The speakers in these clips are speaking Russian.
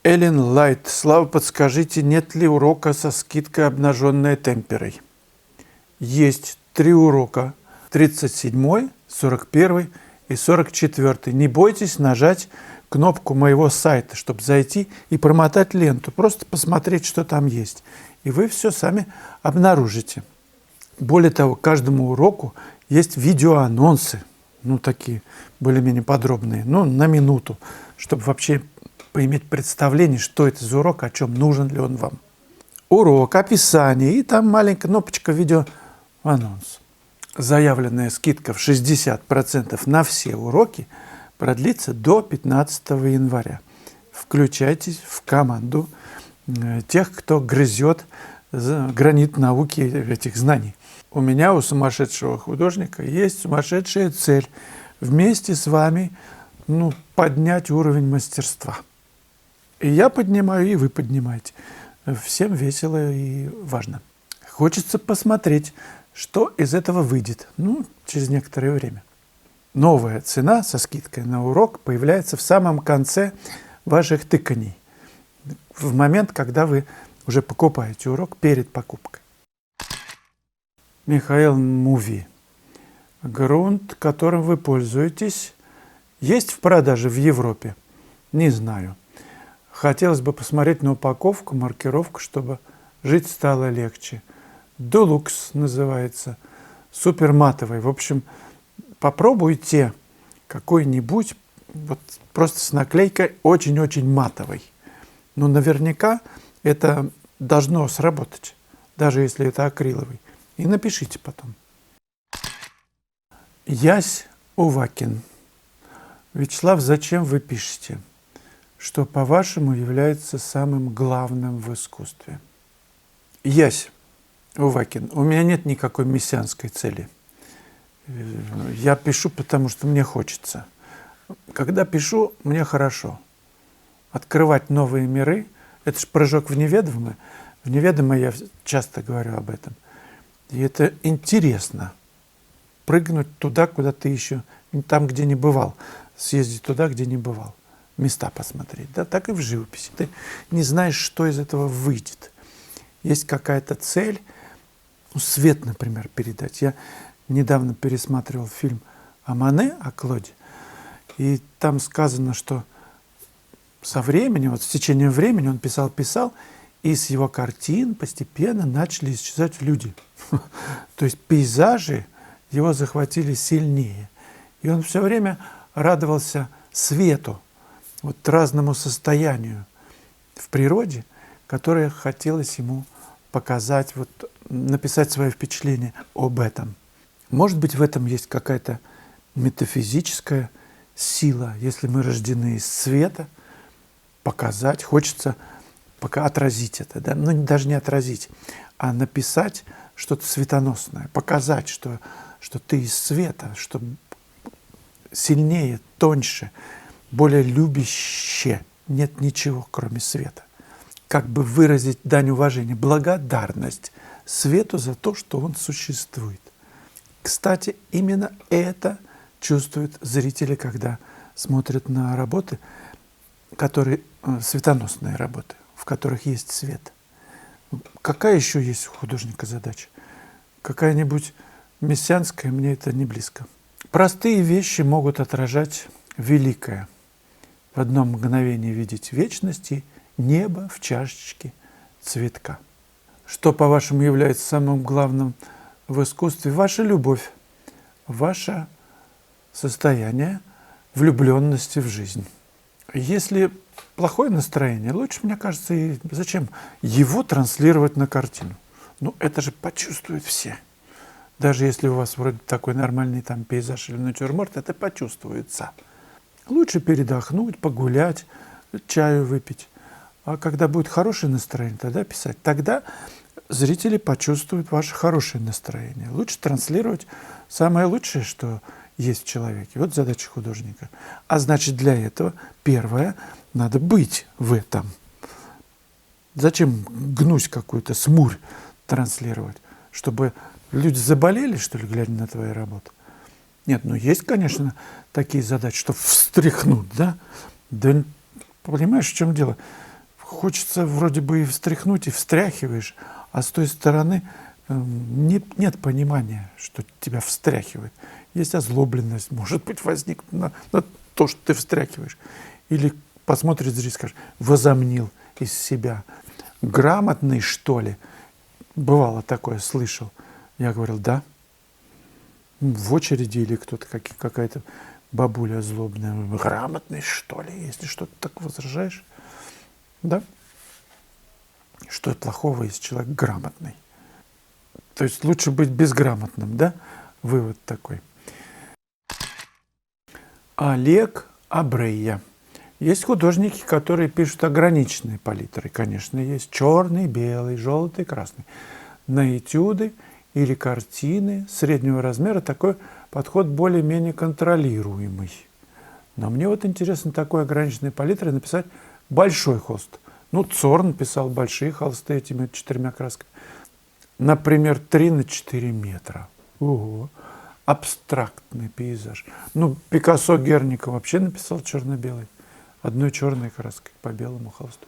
Эллен Лайт. Слава, подскажите, нет ли урока со скидкой «Обнаженная темперой»? Есть 3 урока. 37, 41 и 44. Не бойтесь нажать кнопку моего сайта, чтобы зайти и промотать ленту. Просто посмотреть, что там есть. И вы все сами обнаружите. Более того, к каждому уроку есть видеоанонсы. Такие более-менее подробные. На минуту, чтобы вообще иметь представление, что это за урок, о чем, нужен ли он вам. Урок, описание, и там маленькая кнопочка видеоанонс. Заявленная скидка в 60% на все уроки продлится до 15 января. Включайтесь в команду тех, кто грызет гранит науки этих знаний. У меня, у сумасшедшего художника, есть сумасшедшая цель вместе с вами поднять уровень мастерства. И я поднимаю, и вы поднимаете. Всем весело и важно. Хочется посмотреть, что из этого выйдет, через некоторое время. Новая цена со скидкой на урок появляется в самом конце ваших тыканий, в момент, когда вы уже покупаете урок перед покупкой. Михаил Муви. Грунт, которым вы пользуетесь, есть в продаже в Европе? Не знаю. Хотелось бы посмотреть на упаковку, маркировку, чтобы жить стало легче. Дулукс называется, супер матовый. В общем, попробуйте какой-нибудь, просто с наклейкой очень-очень матовый. Но наверняка это должно сработать, даже если это акриловый. И напишите потом. Ясь Увакин. Вячеслав, зачем вы пишете? Что, по-вашему, является самым главным в искусстве? Ясь Увакин. У меня нет никакой мессианской цели. Я пишу, потому что мне хочется. Когда пишу, мне хорошо. Открывать новые миры – это же прыжок в неведомое. В неведомое я часто говорю об этом. И это интересно. Прыгнуть туда, куда ты еще, там, где не бывал. Съездить туда, где не бывал. Места посмотреть. Да, так и в живописи. Ты не знаешь, что из этого выйдет. Есть какая-то цель. Свет, например, передать. Я недавно пересматривал фильм о Мане, о Клоде. И там сказано, что со временем, с течением времени он писал, и с его картин постепенно начали исчезать люди. То есть пейзажи его захватили сильнее. И он все время радовался свету, разному состоянию в природе, которое хотелось ему показать, написать свое впечатление об этом. Может быть, в этом есть какая-то метафизическая сила, если мы рождены из света, показать, хочется пока отразить это, да? Даже не отразить, а написать что-то светоносное, показать, что ты из света, что сильнее, тоньше, более любяще нет ничего, кроме света. Как бы выразить дань уважения, благодарность свету за то, что он существует. Кстати, именно это чувствуют зрители, когда смотрят на работы, которые светоносные работы, в которых есть свет. Какая еще есть у художника задача? Какая-нибудь мессианская, мне это не близко. Простые вещи могут отражать великое. В одно мгновение видеть вечности, небо в чашечке цветка. Что, по-вашему, является самым главным в искусстве? Ваша любовь, ваше состояние влюбленности в жизнь. Если плохое настроение, лучше, мне кажется, и зачем его транслировать на картину? Это же почувствуют все. Даже если у вас вроде такой нормальный там пейзаж или натюрморт, это почувствуется. Лучше передохнуть, погулять, чаю выпить. А когда будет хорошее настроение, тогда писать. Тогда зрители почувствуют ваше хорошее настроение. Лучше транслировать самое лучшее, что есть в человеке. Вот задача художника. А значит, для этого первое, надо быть в этом. Зачем гнусь какую-то, смурь транслировать? Чтобы люди заболели, что ли, глядя на твои работы? Нет, есть, конечно, такие задачи, что встряхнуть, да? Да, понимаешь, в чем дело? хочется вроде бы и встряхнуть, и встряхиваешь, а с той стороны нет понимания, что тебя встряхивает. Есть озлобленность, может быть, возникнет на то, что ты встряхиваешь. Или посмотрит зритель, скажет, возомнил из себя. Грамотный, что ли? Бывало такое, слышал. Я говорил, да. В очереди или кто-то, какая-то бабуля злобная. Грамотный, что ли? Если что-то так возражаешь. Да. Что плохого, если человек грамотный? То есть лучше быть безграмотным, да? Вывод такой. Олег Абрея. Есть художники, которые пишут ограниченные палитры. Конечно, есть черный, белый, желтый, красный. На этюды или картины среднего размера такой подход более-менее контролируемый. Но мне вот интересно такой ограниченной палитрой написать большой холст. Ну, Цорн писал большие холсты этими 4 красками. Например, 3 на 4 метра. Ого. Абстрактный пейзаж. Ну, Пикассо Герника вообще написал черно-белый. Одной черной краской по белому холсту.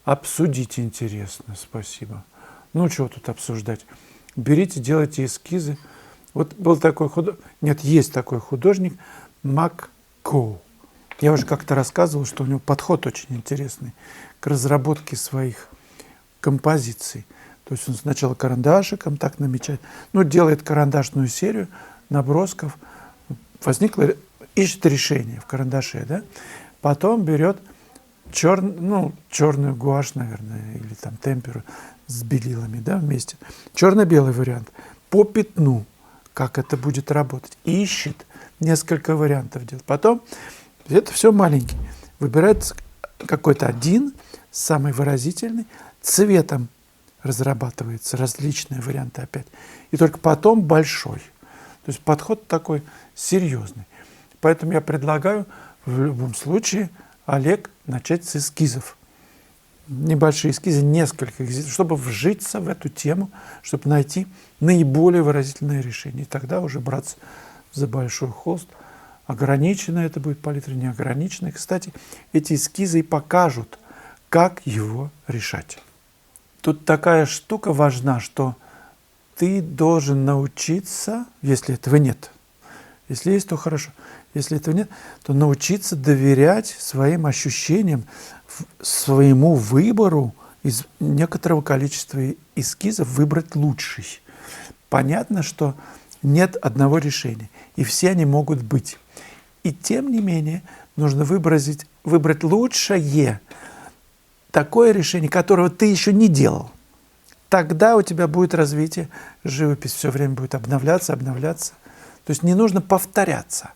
Обсудить интересно, спасибо. Ну, что тут обсуждать? Берите, делайте эскизы. Вот был такой художник, нет, есть такой художник Мак Коу. Я уже как-то рассказывал, что у него подход очень интересный к разработке своих композиций. То есть он сначала карандашиком так намечает, ну, делает карандашную серию набросков, ищет решение в карандаше, да? Потом берет черную гуашь, наверное, или там темперу с белилами, да, вместе. Черно-белый вариант. По пятну, как это будет работать. Ищет несколько вариантов делать. Потом, это все маленький. Выбирает какой-то один, самый выразительный, цветом разрабатывается различные варианты опять. И только потом большой. То есть подход такой серьезный. Поэтому я предлагаю в любом случае, Олег, начать с эскизов. Небольшие эскизы, несколько эскизов, чтобы вжиться в эту тему, чтобы найти наиболее выразительное решение. И тогда уже браться за большой холст. Ограниченно это будет палитра, неограниченная. Кстати, эти эскизы и покажут, как его решать. Тут такая штука важна, что ты должен научиться, если этого нет. Если есть, то хорошо. Если этого нет, то научиться доверять своим ощущениям, своему выбору из некоторого количества эскизов выбрать лучший. Понятно, что нет одного решения, и все они могут быть. И тем не менее нужно выбрать лучшее, такое решение, которого ты еще не делал. Тогда у тебя будет развитие, живопись все время будет обновляться. То есть не нужно повторяться.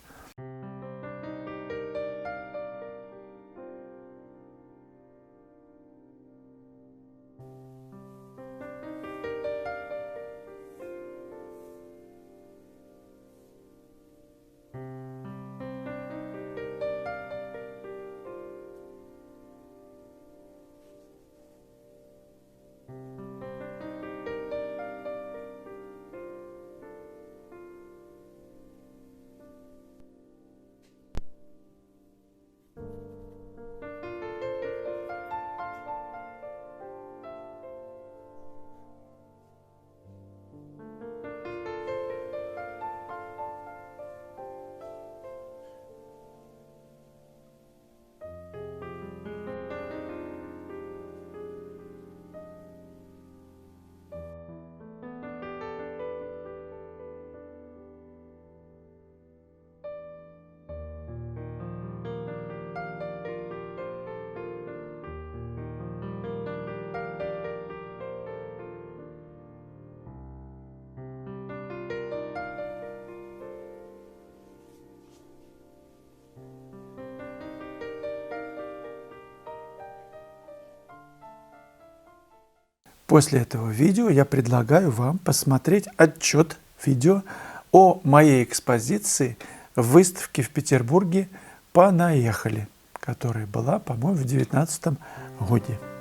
После этого видео я предлагаю вам посмотреть отчет видео о моей экспозиции в выставке в Петербурге «Понаехали», которая была, по-моему, в 2019 году.